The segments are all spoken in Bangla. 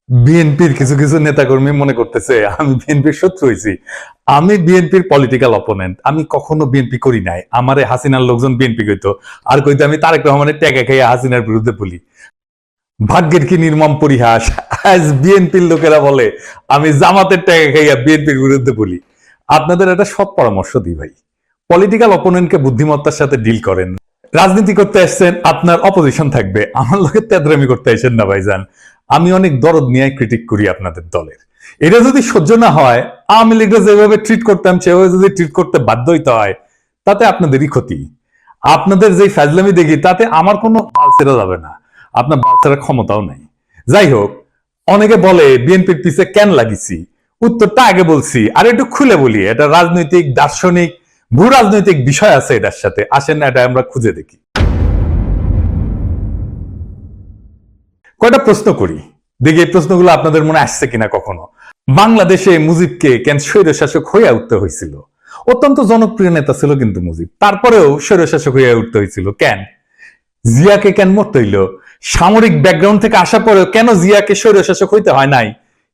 বিএনপির কিছু কিছু নেতাকর্মী মনে করতেছে আমি বিএনপির শত্রু হয়েছি। আমি বিএনপির পলিটিক্যাল অপোনেন্ট। আমি কখনো বিএনপি করি নাই। আমারে হাসিনার লোকজন বিএনপি কইতো, আর কইতো আমি তারেক রহমানের ট্যাগা খাইয়া হাসিনার বিরুদ্ধে বলি। ভাগ্যের কি নির্মম পরিহাস, আজ বিএনপির লোকেরা বলে আমি জামাতের ট্যাগা খাইয়া বিএনপির বিরুদ্ধে বলি। আপনাদের একটা সৎ পরামর্শ দিই ভাই, পলিটিক্যাল অপোনেন্টকে বুদ্ধিমত্তার সাথে ডিল করেন। রাজনীতি করতে আসছেন, আপনার অপোজিশন থাকবে, আমার লোকের তেদরামি করতে আসেন না ভাইজান। আমি অনেক দরদ নিয়ে ক্রিটিক করি আপনাদের দলের। এটা যদি সহ্য না হয়, আওয়ামী লীগরা যেভাবে ট্রিট করতাম সেভাবে যদি ট্রিট করতে বাধ্য হইতে হয়, তাতে আপনাদেরই ক্ষতি। আপনাদের যে ফাজলামি দেখি তাতে আমার কোনো বাল ছেড়া যাবে না, আপনার বাল ছেড়ার ক্ষমতাও নাই। যাই হোক, অনেকে বলে বিএনপির পিছে কেন লাগিছি, উত্তরটা আগে বলছি, আর একটু খুলে বলি। এটা রাজনৈতিক, দার্শনিক, ভূ রাজনৈতিক বিষয় আছে এটার সাথে। আসেন না এটা আমরা খুঁজে দেখি। কয়টা প্রশ্ন করি, দেখি এই প্রশ্নগুলো আপনাদের মনে আসছে কিনা কখনো। বাংলাদেশে মুজিবকে কেন স্বৈরশাসক হইয়া উঠতে হয়েছিল? অত্যন্ত জনপ্রিয় নেতা ছিল কিন্তু মুজিব, তারপরেও স্বৈরশাসক হইয়া উঠতে হয়েছিল কেন? জিয়াকে কেন মরতে হইল? সামরিক ব্যাকগ্রাউন্ড থেকে আসা পরেও কেন জিয়াকে স্বৈরশাসক হইতে হয় নাই?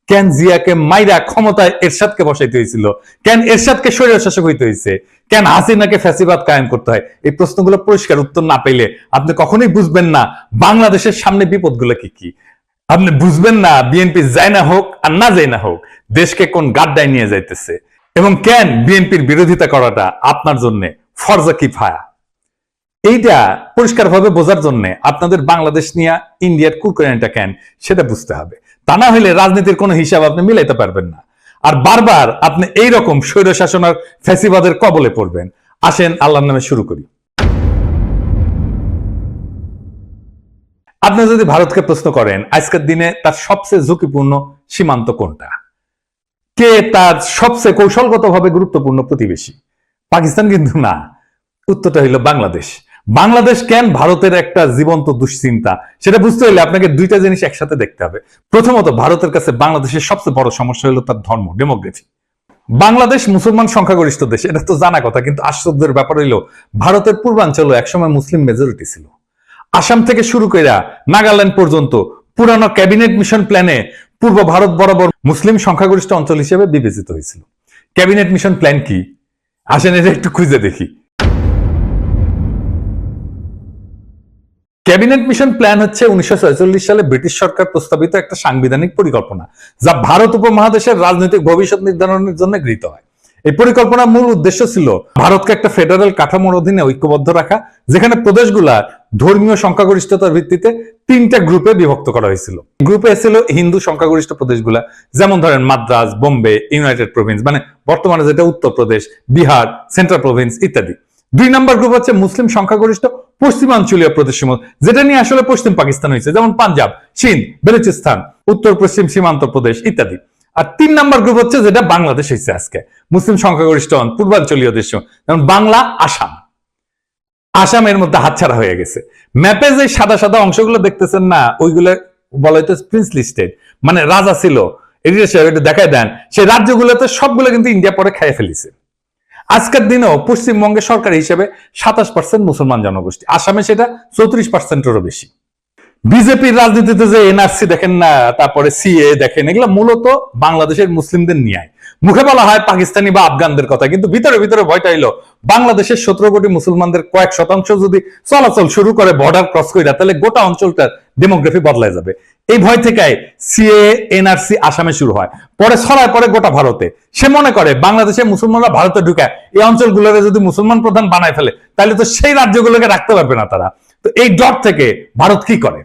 কেন জিয়াকে মাইরা ক্ষমতায় এরশাদকে বসাইতে হয়েছিল? কেন এরশাদকে স্বৈরশাসক হইতে হয়েছে? কেন হাসিনাকে ফ্যাসিবাদ কায়েম করতে হয়? এই প্রশ্নগুলো পরিষ্কার উত্তর না পেলে আপনি কখনোই বুঝবেন না বাংলাদেশের সামনে বিপদগুলো কি কি। আপনি বুঝবেন না বিএনপি যায় না হোক আর না যায় না হোক, দেশকে কোন গাড্ডায় নিয়ে যাইতেছে, এবং কেন বিএনপির বিরোধিতা করাটা আপনার জন্য ফরজা কিফায়া। এইটা পরিষ্কারভাবে বোঝার জন্য আপনাদের বাংলাদেশ নিয়ে ইন্ডিয়ার কুরকুরানিটা কেন সেটা বুঝতে হবে। তা না হলে রাজনীতির কোনো হিসাব আপনি মিলাইতে পারবেন না, আর বারবার আপনি এইরকম স্বৈর শাসন আর ফ্যাসিবাদের কবলে পড়বেন। আসেন আল্লাহর নামে শুরু করি। আপনি যদি ভারতকে প্রশ্ন করেন আজকের দিনে তার সবচেয়ে ঝুঁকিপূর্ণ সীমান্ত কোনটা, কে তার সবচেয়ে কৌশলগতভাবে গুরুত্বপূর্ণ প্রতিবেশী, পাকিস্তান কিন্তু না। উত্তরটা হইল বাংলাদেশ। বাংলাদেশ কেন ভারতের একটা জীবন্ত দুশ্চিন্তা, সেটা বুঝতে হলে আপনাকে দুইটা জিনিস একসাথে দেখতে হবে। প্রথমত, ভারতের কাছে বাংলাদেশের সবচেয়ে বড় সমস্যা হলো তার ধর্ম, ডেমোগ্রাফি। বাংলাদেশ মুসলমান সংখ্যাগরিষ্ঠ দেশ, এটা তো জানা কথা, কিন্তু আশ্চর্যের ব্যাপার হইল ভারতের পূর্বাঞ্চলে একসময় মুসলিম মেজরিটি ছিল। আসাম থেকে শুরু করে নাগাল্যান্ড পর্যন্ত পুরানো ক্যাবিনেট মিশন প্ল্যানে পূর্ব ভারত বরাবর মুসলিম সংখ্যাগরিষ্ঠ অঞ্চল হিসেবে বিবেচিত হয়েছিল। ক্যাবিনেট মিশন প্ল্যান কি? আসেন এটা একটু খুঁজে দেখি। ক্যাবিনেট মিশন প্ল্যান হচ্ছে 1946 সালে ব্রিটিশ সরকার প্রস্তাবিত একটা সাংবিধানিক পরিকল্পনা, যা ভারত উপমহাদেশের রাজনৈতিক ভবিষ্যৎ নির্ধারণের জন্য গৃহীত হয়। এই পরিকল্পনার মূল উদ্দেশ্য ছিল ভারতকে একটা ফেডারেল কাঠামোর অধীনে ঐক্যবদ্ধ রাখা, যেখানে প্রদেশগুলা ধর্মীয় সংখ্যাগরিষ্ঠতার ভিত্তিতে তিনটা গ্রুপে বিভক্ত করা হয়েছিল। গ্রুপে ছিল হিন্দু সংখ্যাগরিষ্ঠ প্রদেশগুলা, যেমন ধরেন মাদ্রাজ, বোম্বে, ইউনাইটেড প্রভিন্স, মানে বর্তমানে যেটা উত্তরপ্রদেশ, বিহার, সেন্ট্রাল প্রভিন্স ইত্যাদি। 2 নম্বর গ্রুপ হচ্ছে মুসলিম সংখ্যাগরিষ্ঠ পশ্চিমাঞ্চলীয় প্রদেশসমূহ, যেটা নিয়ে আসলে পশ্চিম পাকিস্তান হয়েছে, যেমন পাঞ্জাব, চীন, বেলুচিস্তান, উত্তর পশ্চিম সীমান্ত প্রদেশ ইত্যাদি। আর 3 নম্বর গ্রুপ হচ্ছে যেটা বাংলাদেশ হয়েছে আজকে, মুসলিম সংখ্যাগরিষ্ঠ পূর্বাঞ্চলীয় দেশ, যেমন বাংলা, আসাম। আসামের মধ্যে হাতছাড়া হয়ে গেছে। ম্যাপে যে সাদা সাদা অংশগুলো দেখতেছেন না, ওইগুলো বলা হইতো প্রিন্সলি স্টেট, মানে রাজা ছিল। এটা দেখায় দেন, সেই রাজ্যগুলোতে সবগুলো কিন্তু ইন্ডিয়া পরে খেয়ে ফেলিছে। আজকের দিনেও পশ্চিমবঙ্গের সরকার হিসেবে 27% মুসলমান জনগোষ্ঠী, আসামে সেটা 34%-এরও বেশি। বিজেপির রাজনীতিতে যে এনআরসি দেখেন না, তারপরে সিএ দেখেন, এগুলো মূলত বাংলাদেশের মুসলিমদের নিয়ে। মুখে বলা হয় পাকিস্তানি বা আফগানদের কথা, কিন্তু ভিতরে ভিতরে ভয়টা হইলো বাংলাদেশের 17 কোটি মুসলমানদের কয়েক শতাংশ যদি চলাচল শুরু করে বর্ডার ক্রস করে, তাহলে গোটা অঞ্চলটার ডেমোগ্রাফি বদলায় যাবে। এই ভয় থেকে সিএ, এনআরসি আসামে শুরু হয়, পরে ছড়ায় পরে গোটা ভারতে। সে মনে করে বাংলাদেশের মুসলমানরা ভারতে ঢুকে এই অঞ্চলগুলোকে যদি মুসলমান প্রধান বানায় ফেলে, তাহলে তো সেই রাজ্যগুলোকে রাখতে পারবে না তারা। তো এই ডট থেকে ভারত কি করে,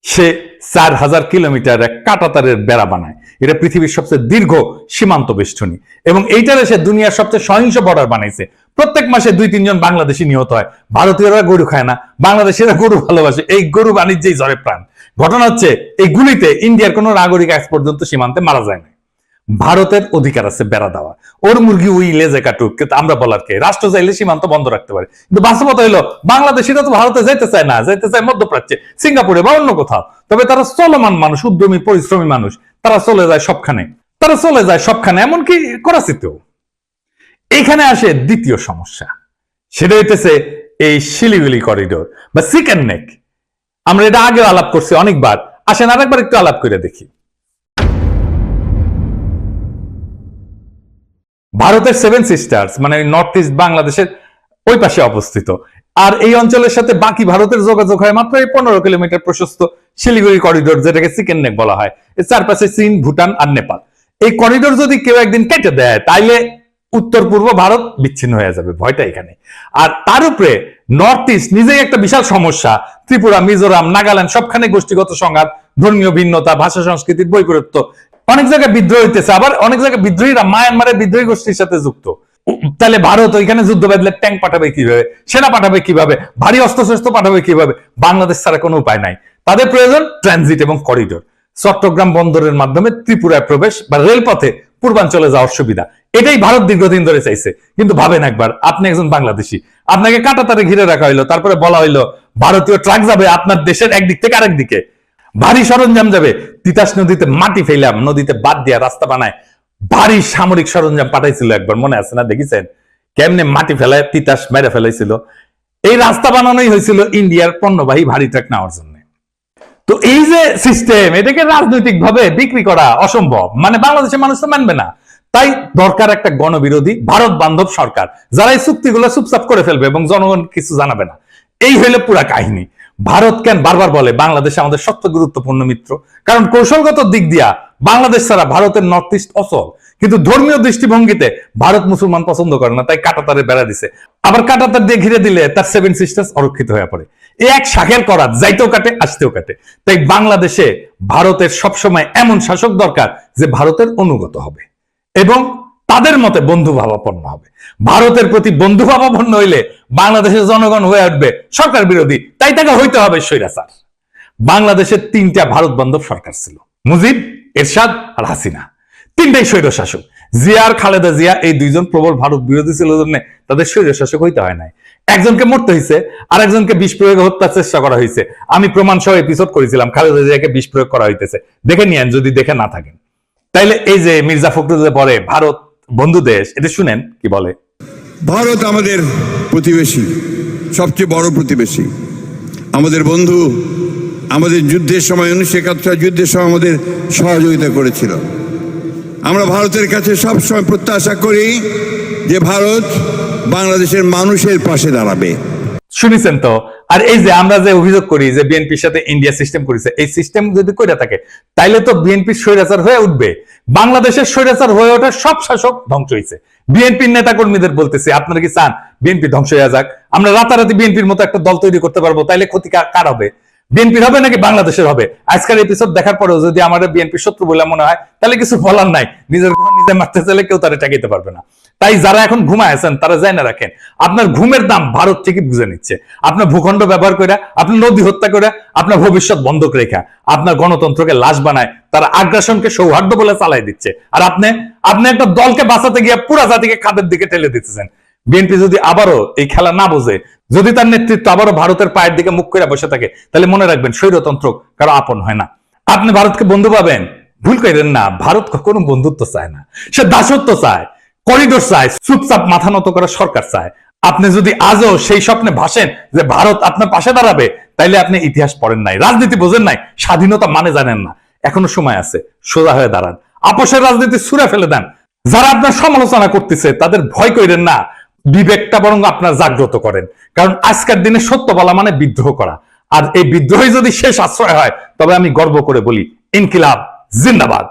সে 4000 কিলোমিটার এক কাঁটাতারের বেড়া বানায়। এটা পৃথিবীর সবচেয়ে দীর্ঘ সীমান্ত বেষ্টনী, এবং এইটারে সে দুনিয়ার সবচেয়ে সহিংস বর্ডার বানাইছে। প্রত্যেক মাসে 2-3 জন বাংলাদেশি নিহত হয়। ভারতীয়রা গরু খায় না, বাংলাদেশিরা গরু ভালোবাসে, এই গরু বাণিজ্যেই ঝরে প্রাণ। ঘটনা হচ্ছে এই গুলিতে ইন্ডিয়ার কোন নাগরিক আজ পর্যন্ত সীমান্তে মারা যায় না। ভারতের অধিকার আছে বেড়া দেওয়া, ওর মুরগি উই লেজে কাটুক, কিন্তু আমরা বলার কে? রাষ্ট্র চাইলে সীমান্ত বন্ধ রাখতে পারে, কিন্তু বাস্তবতা হলো বাংলাদেশিরা তো ভারতে যাইতে চায় না, যাইতে চায় মধ্যপ্রাচ্যে, সিঙ্গাপুরে বা অন্য কোথাও। তবে তারা চলমান মানুষ, উদ্যমী পরিশ্রমী মানুষ, তারা চলে যায় সবখানে, এমনকি করাচিতেও। এইখানে আসে দ্বিতীয় সমস্যা, সেটা হইতেছে এই শিলিগুড়ি করিডোর বা চিকেন নেক। আমরা এটা আগে আলাপ করছি অনেকবার, আসেন আরেকবার একটু আলাপ করে দেখি। ভারতের সেভেন সিস্টার্স মানে নর্থ ইস্ট বাংলাদেশের ওই পাশে অবস্থিত। আর এই অঞ্চলের সাথে বাকি ভারতের যোগাযোগ হয় মাত্র এই 15 কিলোমিটার প্রশস্ত শিলিগুড়ি করিডোর, যেটাকে চিকেন নেক বলা হয়। এর চারপাশে চীন, ভুটান আর নেপাল। এই করিডোর যদি কেউ একদিন কেটে দেয় তাইলে উত্তর পূর্ব ভারত বিচ্ছিন্ন হয়ে যাবে, ভয়টা এখানে। আর তার উপরে নর্থ ইস্ট নিজেই একটা বিশাল সমস্যা। ত্রিপুরা, মিজোরাম, নাগাল্যান্ড সবখানে গোষ্ঠীগত সংঘাত, ধর্মীয় ভিন্নতা, ভাষা সংস্কৃতির বৈপরীত্য। অনেক জায়গায় বিদ্রোহ হইতেছে, আবার অনেক জায়গায় বিদ্রোহীরা মায়ানমারের বিদ্রোহী গোষ্ঠীর সাথে যুক্ত। তাহলে ভারত ওইখানে যুদ্ধ বাঁধলে ট্যাঙ্ক পাঠাবে কিভাবে, সেনা পাঠাবে কিভাবে, ভারী অস্ত্রশস্ত্র পাঠাবে কিভাবে? বাংলাদেশ ছাড়া কোনো উপায় নাই। তাদের প্রয়োজন ট্রানজিট এবং করিডোর। চট্টগ্রাম বন্দরের মাধ্যমে ত্রিপুরায় প্রবেশ বা রেলপথে পূর্বাঞ্চলে যাওয়ার সুবিধা, এটাই ভারত দীর্ঘদিন ধরে চাইছে। কিন্তু ভাবেন একবার, আপনি একজন বাংলাদেশি, আপনাকে কাঁটাতারে ঘিরে রাখা হইলো, তারপরে বলা হইলো ভারতীয় ট্রাক যাবে আপনার দেশের একদিক থেকে আরেক দিকে, ভারী সরঞ্জাম যাবে। তিতাস নদীতে মাটি ফেলাম, নদীতে বাদ দিয়া রাস্তা বানায় ভারী সামরিক সরঞ্জাম পাঠাইছিল একবার, মনে আছে না? দেখেছেন কেমনে মাটি ফেলায় তিতাস মেরে ফেলাইছিল? এই রাস্তা বানানোই হয়েছিল ইন্ডিয়ার পণ্যবাহী ভারী ট্রাক নেওয়ার জন্য। তো এই যে সিস্টেম, এটাকে রাজনৈতিক ভাবে বিক্রি করা অসম্ভব, মানে বাংলাদেশের মানুষ তো মানবে না। তাই দরকার একটা গণবিরোধী ভারত বান্ধব সরকার, যারা এই চুক্তিগুলো চুপচাপ করে ফেলবে এবং জনগণ কিছু জানাবে না। এই হইলে পুরা কাহিনী। ভারত কেন বারবার বলে বাংলাদেশ আমাদের সবচেয়ে গুরুত্বপূর্ণ মিত্র? কারণ কৌশলগত দিক দিয়া বাংলাদেশ ছাড়া ভারতের নর্থ ইস্ট অচল। কিন্তু ধর্মীয় দৃষ্টিভঙ্গিতে ভারত মুসলমান পছন্দ করে না, তাই কাঁটাতারে বেড়া দিছে। আবার কাঁটাতার দিয়ে ঘিরে দিলে তার সেভেন সিস্টার্স অরক্ষিত হয়ে পড়ে। এই এক শাখের করাত, যাইতেও কাটে আসতেও কাটে। তাই বাংলাদেশে ভারতের সবসময় এমন শাসক দরকার যে ভারতের অনুগত হবে এবং তাদের মতে বন্ধু ভাবাপন্ন হবে। ভারতের প্রতি বন্ধু ভাবাপন্ন হইলে বাংলাদেশের জনগণ হয়ে উঠবে সরকার বিরোধী, তাই তাকে হইতে হবে স্বৈরাচার। বাংলাদেশের 3টা ভারত বান্ধব সরকার ছিল, মুজিব, এরশাদ আর হাসিনা। 3টাই স্বৈর শাসক। জিয়া আর খালেদা জিয়া এই 2জন প্রবল ভারত বিরোধী ছিল জন্য তাদের স্বৈর শাসক হইতে হয় নাই। একজনকে মরতে হয়েছে, আর একজনকে বিষ প্রয়োগে হত্যার চেষ্টা করা হয়েছে। আমি প্রমাণ সহ এপিসোড করেছিলাম খালেদা জিয়াকে বিষ প্রয়োগ করা হইতেছে, দেখে নিয়েন যদি দেখে না থাকেন। তাইলে এই যে মির্জা ফখরুল যে পরে ভারত বন্ধু দেশ, এটা শুনেন কি বলে। ভারত আমাদের প্রতিবেশী, সবচেয়ে বড় প্রতিবেশী, আমাদের বন্ধু। আমাদের যুদ্ধের সময় 1971 যুদ্ধের সময় আমাদের সহযোগিতা করেছিল। আমরা ভারতের কাছে সবসময় প্রত্যাশা করি যে ভারত বাংলাদেশের মানুষের পাশে দাঁড়াবে। শুনেছেন তো? আর এই যে আমরা যে অভিযোগ করি যে বিএনপির সাথে ইন্ডিয়া সিস্টেম করেছে, এই সিস্টেম যদি করে থাকে তাইলে তো বিএনপি স্বৈরাচার হয়ে উঠবে। বাংলাদেশের স্বৈরাচার হয়ে ওঠার সব শাসক ধ্বংস হয়েছে। বিএনপির নেতা কর্মীদের বলতেছি, আপনারা কি চান বিএনপি ধ্বংস হয়ে যাক? আমরা রাতারাতি বিএনপির মতো একটা দল তৈরি করতে পারবো, তাইলে ক্ষতি কার হবে? বিএনপির হবে নাকি বাংলাদেশের হবে? আজকের এপিসোড দেখার পরেও যদি আমাদের বিএনপি শত্রু বলে মনে হয় তাহলে কিছু বলার নাই। নিজের ঘুম নিজে মারতে চাইলে কেউ তারা ঠেকাইতে পারবে না। তাই যারা এখন ঘুমায় আছেন তারা জানা রাখেন, আপনার ঘুমের দাম ভারত থেকে বুঝে নিচ্ছে। আপনার ভূখণ্ড ব্যবহার করে, আপনার নদী হত্যা করে, আপনার ভবিষ্যৎ বন্ধক রেখা, আপনার গণতন্ত্রকে লাশ বানায়, তারা আগ্রাসনকে সৌহার্দ্য বলে চালাই দিচ্ছে। আর আপনি একটা দলকে বাঁচাতে গিয়ে পুরা জাতিকে খাদের দিকে ঠেলে দিতেছেন। বিএনপি যদি আবারও এই খেলা না বোঝে, যদি তার নেতৃত্ব আবারও ভারতের পায়ের দিকে মুখ করে বসে থাকে, তাহলে মনে রাখবেন স্বৈরতন্ত্র কারো আপন হয় না। আপনি ভারতকে বন্ধু পাবেন, ভুল করেন না। ভারত কখনো বন্ধুত্ব চায় না, সে দাসত্ব চায়, করিডোর চায়, চুপচাপ মাথা নত করা সরকার চায়। আপনি যদি আজও সেই স্বপ্নে ভাসেন যে ভারত আপনার পাশে দাঁড়াবে, তাইলে আপনি ইতিহাস পড়েন নাই, রাজনীতি বোঝেন নাই, স্বাধীনতা মানে জানেন না। এখনো সময় আছে, সোজা হয়ে দাঁড়ান, আপোষের রাজনীতি ছুঁড়ে ফেলে দেন। যারা আপনার সমালোচনা করতেছে তাদের ভয় করেন না, বিবেকটা বরং আপনার জাগ্রত করেন। কারণ আজকের দিনে সত্য বলা মানে বিদ্রোহ করা, আর এই বিদ্রোহী যদি শেষ আশ্রয় হয় তবে আমি গর্ব করে বলি ইনকিলাব জিন্দাবাদ।